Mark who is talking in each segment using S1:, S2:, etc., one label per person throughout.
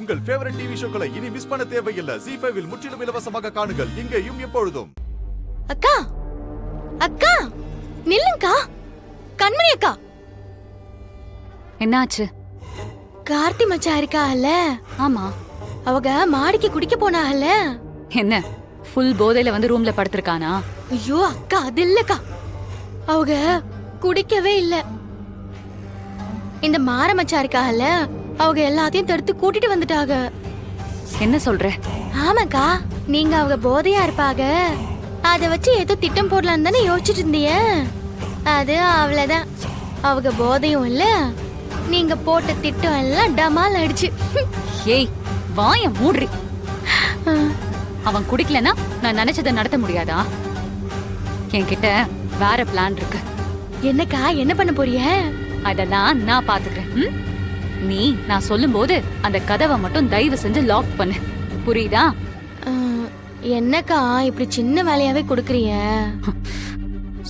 S1: உங்கள் favourite TV ஷோக்களை இனி miss பண்ண தேவையில்லை. ஜீ5 இல் முற்றிலும் இலவசமாக காணுங்கள். இங்கேயும் எப்பொழுதும்.
S2: அக்கா அக்கா நில்லுங்கா. கண்மணி அக்கா.
S3: என்னாச்சு?
S2: கார்த்தி மச்சான் இருக்கால?
S3: ஆமா.
S2: அவங்க மாடிக்கு குடிக்க போனால.
S3: என்ன ஃபுல் போதையில வந்து ரூம்ல படுத்திருக்கானா?
S2: ஐயோ அக்கா அது இல்லக்கா. அவங்க குடிக்கவே இல்ல. இந்த மார மச்சான் இருக்கால, அவங்க எல்லாத்தையும் தடுத்து கூட்டிட்டு வந்துட்டாங்க.
S3: என்ன சொல்ற?
S2: ஆமாக்கா, நீங்க அவங்க போதையா இருப்பாங்க, அத வச்சு ஏதோ திட்டம் போடலான்னு தானே யோசிச்சுட்டு இருந்தீங்க. அது அவ்வளவுதான். அவங்க போதையும் இல்ல, நீங்க போட்ட திட்டம் எல்லாம் டமால் அடிச்சு.
S3: ஏய் வாய மூடுறி. அவன் குடிக்கலனா நான் நினைச்சதை நடத்த முடியாதா? என்கிட்ட வேற பிளான் இருக்கு.
S2: என்னக்கா, என்ன பண்ண போறிய?
S3: அதெல்லாம் நான் பாத்துக்கிறேன். நீ நான் சொல்லும் போது அந்த கதவை மட்டும் தயவு செஞ்சு லாக் பண்ணு, புரியுதா?
S2: என்னக்கா இப்படி சின்ன வேலையாவே கொடுக்கறிய?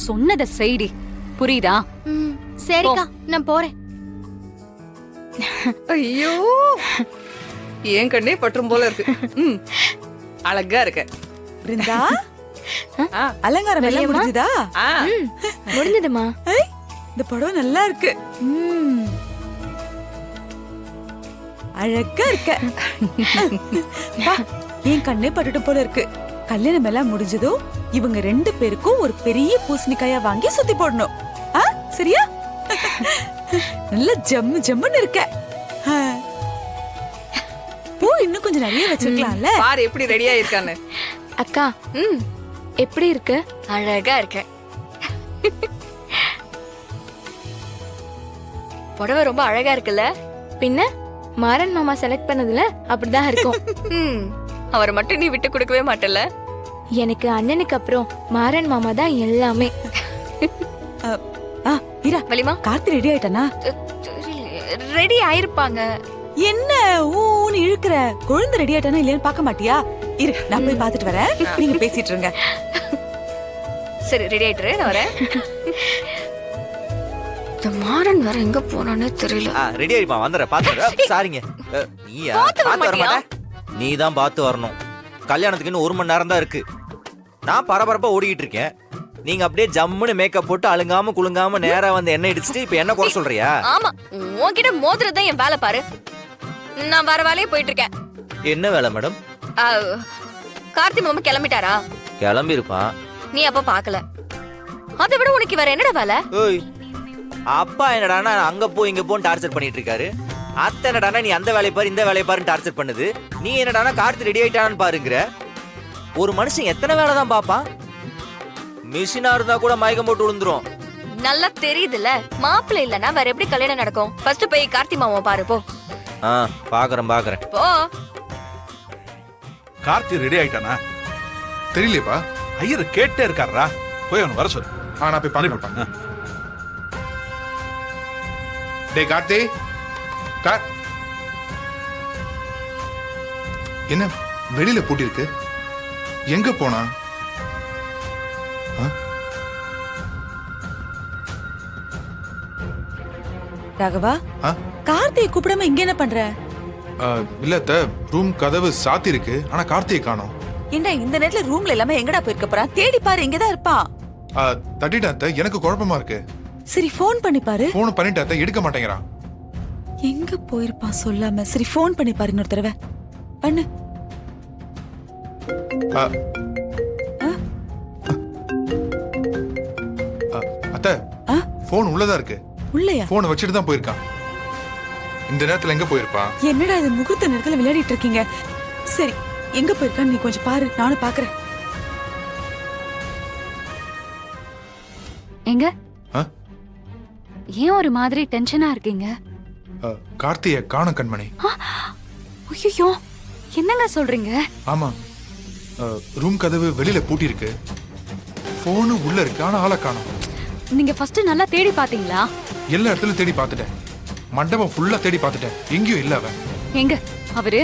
S3: சொன்னதை செய்டி, புரியுதா?
S2: சரிக்கா, நான் போறேன்.
S4: ஐயோ, என் கண்ணே பற்றும் போல இருக்கு. அழகா இருக்க
S5: பிருந்தா. அலங்காரம் எல்லாம் முடிஞ்சுதா?
S2: முடிஞ்சதுமா.
S5: இந்த படம் நல்லா இருக்கு. அழகா இருக்க. என் கண்ணே பட்டுட்டு போல இருக்கு. கல்யாணம் எல்லாம் முடிஞ்சதும் இவங்க 2 பேருக்கும் ஒரு பெரிய பூசணிக்காயா வாங்கி சுத்தி போடணும். சரியா? நல்ல ஜம்மு ஜம்முன்னு இருக்க. பூ இன்னும் கொஞ்சம் நிறைய வச்சிருக்கலாம்ல.
S4: பாரு எப்படி ரெடியா இருக்கான்னு.
S2: அக்கா எப்படி இருக்கு?
S6: அழகா இருக்க. புடவை ரொம்ப அழகா இருக்குல்ல?
S2: பின்ன மாறன் மாமா செலக்ட் பண்ணதுல அப்படிதான் இருக்கும்.
S6: அவரை மட்டும் நீ விட்டு கொடுக்கவே மாட்டல.
S2: எனக்கு அண்ணனுக்கு அப்புறம் மாறன் மாமா தான் எல்லாமே.
S6: வலிமா,
S5: கார்த்தி ரெடி ஆயிட்டானா?
S6: ரெடி ஆயிருப்பாங்க.
S5: என்ன ஊன்னு இழுக்கிற? குழந்தை ரெடி ஆயிட்டானா இல்லையான்னு பார்க்க மாட்டியா? இரு, நான் போய் பார்த்துட்டு வரேன். நீங்க பேசிட்டு இருங்க.
S6: சரி, ரெடி ஆயிட்டு நான் வரேன். இந்த மாறன் வேற எங்க போனானே தெரியல.
S7: ரெடி ஆயிப்பா, வந்துற பாத்து. சாரிங்க. நீயா பாத்து வர மாட்டே? நீ தான் பாத்து வரணும். கல்யாணத்துக்கு இன்னும் 1 மணி நேரம் தான் இருக்கு. நான் பரபரப்பா ஓடிக்கிட்டு இருக்கேன். நீங்க அப்படியே ஜம்முன்னு மேக்கப் போட்டு அழுங்காம குலுங்காம நேரா வந்து என்ன இடிச்சிட்டு இப்ப என்ன குறை சொல்றியா?
S6: ஆமா, உன்கிட்ட மோதுறது தான் என் வேலை பாரு. நான் வர வேலையே போயிட்டு இருக்கேன்.
S7: என்ன வேலை மேடம்?
S6: கார்த்தி மாமா கிளம்பிட்டாரா?
S7: கிளம்பி இருப்பான்.
S6: நீ அப்ப பாக்கல. அதை விட உனக்கு வேற என்னடா வேலை?
S7: ஓய், அப்பா என்னடானா அங்க போ இங்க போன்னு டார்ச்சர் பண்ணிட்டு இருக்காரு. அத்தை என்னடானா நீ அந்த வேலையை பாரு இந்த வேலையை பாருன்னு டார்ச்சர் பண்ணுது. நீ என்னடானா கார்த்தி ரெடி ஆயிட்டான்னு பாருங்கிற. ஒரு மனுஷன் எத்தனை வேலை தான் பாப்பான்? மிஷினா இருந்தா கூட மயக்கம் போட்டு விழுந்துரும்.
S6: நல்லா தெரியுதுல்ல, மாப்பிள்ளை இல்லனா வேற எப்படி கல்யாணம் நடக்கும்? ஃபர்ஸ்ட் போய் கார்த்தி மாமா பாரு போ.
S7: பாக்குறேன்
S6: போ.
S1: கார்த்தி ரெடி ஆயிட்டானா தெரியலையப்பா. ஐயர் கேட்டே இருக்காரா, போய் அவனை வர சொல்லு. நான் போய் பண்ணி.
S8: டேய் கார்த்தி, என்ன வெளியில பூட்டி இருக்கு? எங்க போனா?
S5: ராகவா, கார்த்தியை கூப்பிடாம இங்க என்ன பண்ற?
S8: இல்ல ரூம் கதவு சாத்தி இருக்கு, ஆனா கார்த்தியை காணோம்.
S5: என்ன இந்த நேரத்துல ரூம்ல இல்லாம எங்கடா போயிருக்க போறான்? தேடி பாரு, இங்கதான் இருப்பான்.
S8: தட்டிட்டாத்த, எனக்கு குழப்பமா இருக்கு.
S5: சரி ஃபோன் பண்ணி பாரு.
S8: போன் பண்ணிட்டாத்த, எடுக்க மாட்டேங்கிறான்.
S5: எங்க போயிருப்பான் சொல்லாம? சரி ஃபோன் பண்ணி பாரு இன்னொரு தடவை. பண்ணு.
S8: அத்த, போன் உள்ளதா இருக்கு.
S5: உள்ளயா?
S8: போனை வச்சுட்டு தான் போயிருக்கான். இந்த நேரத்துல எங்க போயிருப்பான்?
S5: என்னடா இது முகூர்த்த நேரத்துல விளையாடிட்டு இருக்கீங்க? சரி எங்க போயிருக்கான்னு நீ கொஞ்சம் பாரு, நானும் பாக்குறேன்.
S3: எங்க? ஏன் ஒரு மாதிரி டென்ஷனா இருக்கீங்க?
S8: கார்த்திய காணோம் கண்மணி.
S3: ஐயோ, என்னங்க சொல்றீங்க?
S8: ஆமா, ரூம் கதவு வெளியில பூட்டி இருக்கு, போனு உள்ள இருக்கு, ஆனா ஆளை காணோம்.
S3: நீங்க ஃபர்ஸ்ட் நல்லா தேடி பாத்தீங்களா?
S8: எல்லா இடத்துலயும் தேடி பார்த்துட்டேன். மண்டபம் ஃபுல்லா தேடி பார்த்துட்டேன், எங்கேயும் இல்ல அவன்.
S3: எங்க? அவரு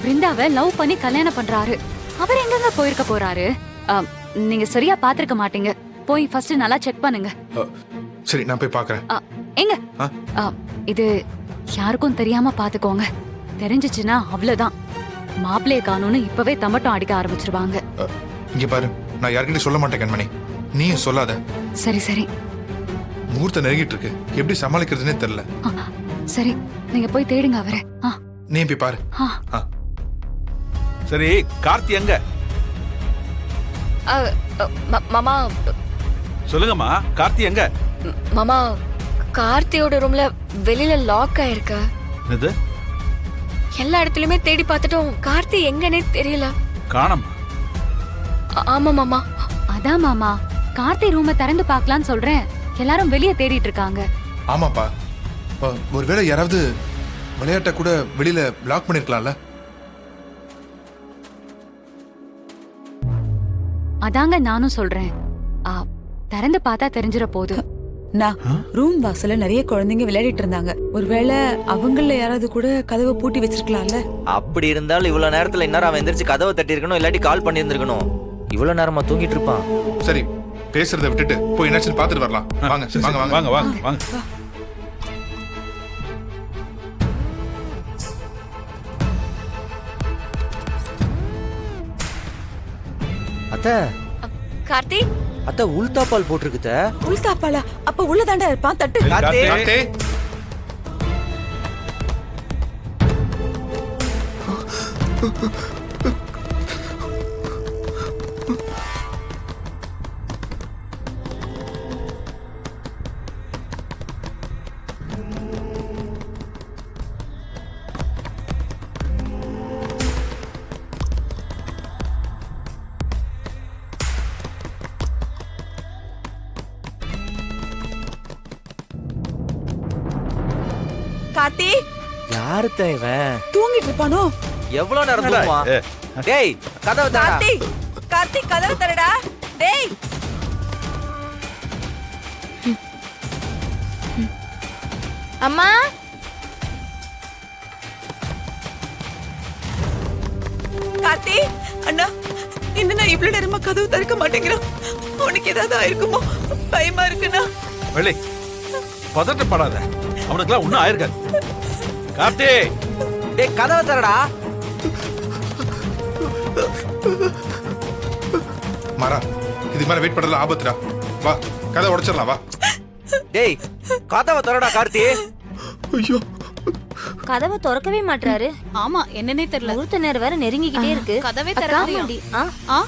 S3: பிருந்தாவை லவ் பண்ணி கல்யாணம் பண்றாரு. அவர் எங்கங்க போயிருக்க போறாரு? நீங்க சரியா பாத்திருக்க மாட்டீங்க. போய் ஃபர்ஸ்ட் நல்லா செக் பண்ணுங்க.
S8: சரி, நான் போய் பாக்குறேன்.
S3: எங்க? இது யாருக்கும் தெரியாம பாத்துக்கோங்க. தெரிஞ்சிச்சுன்னா அவ்வளவுதான். மாப்பிள்ளைய காணோன்னு இப்பவே தம்பட்டம் அடிக்க ஆரம்பிச்சிருவாங்க.
S8: இங்க பாரு, நான் யார்கிட்டயும் சொல்ல மாட்டேன் கண்மணி. நீயும் சொல்லாத.
S3: சரி சரி
S8: முகூர்த்தம் நெருங்கிட்டு இருக்கு, எப்படி சமாளிக்கிறதுனே தெரியல.
S3: சரி, நீங்க போய் தேடுங்க அவரை.
S8: நீ போய் பாரு.
S1: சரி, கார்த்தி எங்க?
S6: மாமா
S1: சொல்லுங்கம்மா, கார்த்தி எங்க?
S6: மாமா கார்த்தியோட ரூம்ல வெளியில லாக் ஆயிருக்கு.
S1: இது
S6: எல்லா இடத்துலயுமே தேடி பார்த்துட்டோம், கார்த்தி எங்கன்னே தெரியல.
S1: காணோமா?
S6: ஆமா மாமா.
S3: அதான் மாமா, கார்த்தி ரூமை திறந்து பார்க்கலான்னு சொல்றேன். எல்லாரும் வெளியே தேடிட்டு இருக்காங்க.
S8: ஆமாப்பா, ஒருவேளை யாராவது விளையாட்ட கூட வெளியில லாக் பண்ணிருக்கலாம்ல.
S3: அதாங்க நானும் சொல்றேன். திறந்து பார்த்தா தெரிஞ்சிட போகுது.
S5: நான் ரூம் வாசல்ல நிறைய குழந்தைங்க விளையாடிட்டு இருந்தாங்க. ஒருவேளை அவங்கள யாராவது கூட கதவை பூட்டி வச்சிருக்கலாம்ல.
S7: அப்படி இருந்தாலும் இவ்வளவு நேரத்துல இந்நேரம் அவன் எந்திரிச்சு கதவை தட்டி இருக்கணும், இல்லாட்டி கால் பண்ணி இருந்திருக்கணும். இவ்வளவு நேரமா தூங்கிட்டு இருப்பான்.
S8: சரி, பேசுறதை விட்டுட்டு போய் என்னாச்சுன்னு பாத்துட்டு வரலாம். வாங்க வாங்க வாங்க
S1: வாங்க வாங்க வாங்க.
S7: அத்த
S6: கார்த்தி
S7: அத்த உள்தாப்பால் போட்டிருக்குத.
S5: உள்தாப்பாளா? அப்ப உள்ளதாண்டா இருப்பான். தட்டு.
S7: கார்த்தி.
S8: கார்த்தி,
S5: கார்த்தி
S7: யாருத்த இவன்?
S5: தூங்கிட்டு இருப்பானோ?
S7: எவ்வளவு நேரம் தூங்குவான்? டேய், கதவை தரடா.
S5: கார்த்தி, கார்த்தி கதவை தரடா. டேய்,
S2: அம்மா,
S5: கார்த்தி அண்ணா, இந்த நான் இவ்வளவு நேரமா கதவு திறக்க மாட்டேங்கிறான். உனக்கு ஏதாவது ஆயிருக்குமோ? பயமா இருக்குண்ணா.
S1: வெள்ளி, பதட்டப்படாத. அவனுக்குலாம் ஒன்னும் ஆயிருக்காது. கார்த்தி,
S7: டேய், கதவை தரடா.
S8: மாறா, இதுக்கு மேல வெயிட் பண்றதுல ஆபத்துடா. வா, கதை உடைச்சிடலாம். வா.
S7: டேய், கதவை தரடா கார்த்தி.
S8: ஐயோ,
S6: கதவை திறக்கவே மாட்டாரு.
S9: ஆமா, என்னன்னே தெரியல.
S6: முகூர்த்த நேரம் வேற நெருங்கிக்கிட்டே இருக்கு.
S9: கதவே
S6: அக்கா,
S9: திறக்கலையா?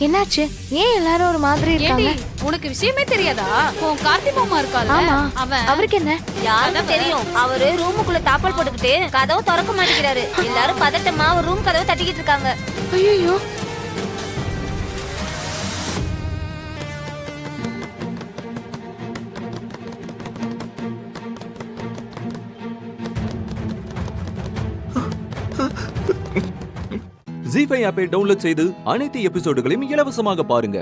S2: என்னாச்சு? ஏன் எல்லாரும் ஒரு மாதிரி இருக்காங்க?
S9: ஏண்டி, உனக்கு விஷயமே தெரியாதா? உன் கார்த்தி மாமா இருக்கால,
S2: ஆமா,
S9: அவன்
S2: அவருக்கு என்ன?
S6: யாருக்கும் தெரியும். அவரு ரூமுக்குள்ள தாப்பால் போட்டுக்கிட்டு கதவை திறக்க மாட்டேங்கிறாரு. எல்லாரும் பதட்டமா ஒரு ரூம் கதவை தட்டிக்கிட்டு இருக்காங்க.
S2: ஐயோ,
S10: ஜீ5 ஆப்பை டவுன்லோட் செய்து அனைத்து எபிசோடுகளையும் இலவசமாக பாருங்க.